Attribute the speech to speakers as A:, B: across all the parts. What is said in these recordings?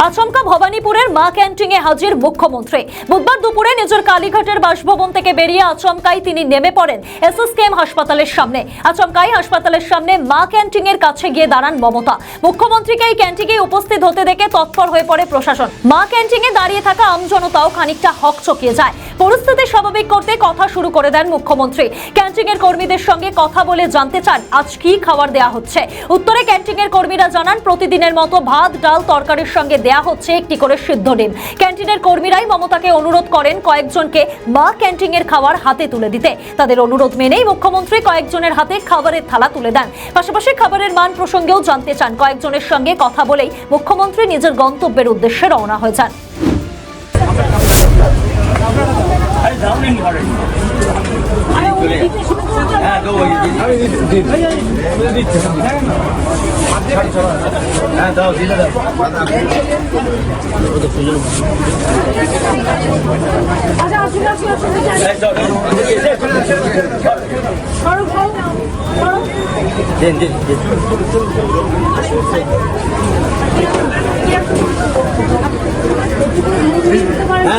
A: আচমকা ভবানীপুরের মা ক্যান্টিনে হাজির মুখ্যমন্ত্রী। বুধবার দুপুরে নিজের কালীঘাটের বাসভবন থেকে বেরিয়ে আচমকাই তিনি নেমে পড়েন এসএসকেএম হাসপাতালের সামনে। আচমকাই হাসপাতালের সামনে মা ক্যান্টিনের কাছে গিয়ে দাঁড়ান মমতা। মুখ্যমন্ত্রীকে এই ক্যান্টিনে উপস্থিত হতে দেখে তৎপর হয়ে পড়ে প্রশাসন। মা ক্যান্টিনে দাঁড়িয়ে থাকা আমজনতাও খানিকটা হকচকিয়ে যায়। পরিস্থিতি স্বাভাবিক করতে কথা শুরু করে দেন মুখ্যমন্ত্রী। ক্যান্টিনের কর্মীদের সঙ্গে কথা বলে জানতে চান আজ কি খাবার দেয়া হচ্ছে। উত্তরে ক্যান্টিনের কর্মীরা জানান প্রতিদিনের মতো ভাত, ডাল, তরকারির সঙ্গে দেয়া হচ্ছে একটি করে সিদ্ধ ডিম। ক্যান্টিনের কর্মীরাই মমতাকে অনুরোধ করেন কয়েকজনকে মা ক্যান্টিনের খাবার হাতে তুলে দিতে। তাদের অনুরোধ মেনেই মুখ্যমন্ত্রী কয়েকজনের হাতে খাবারের থালা তুলে দেন। পাশাপাশি খাবারের মান প্রসঙ্গেও জানতে চান। কয়েকজনের সঙ্গে কথা বলেই মুখ্যমন্ত্রী নিজের গন্তব্যের উদ্দেশ্যে রওনা হয়ে যান।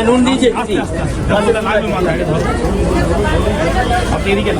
B: নুন দিয়েছে আপনি এদিকে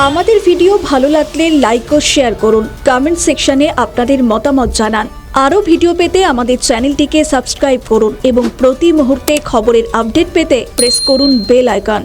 C: আমাদের ভিডিও ভালো লাগলে লাইক ও শেয়ার করুন। কমেন্ট সেকশনে আপনাদের মতামত জানান। আরও ভিডিও পেতে আমাদের চ্যানেলটিকে সাবস্ক্রাইব করুন এবং প্রতি মুহূর্তে খবরের আপডেট পেতে প্রেস করুন বেল আইকন।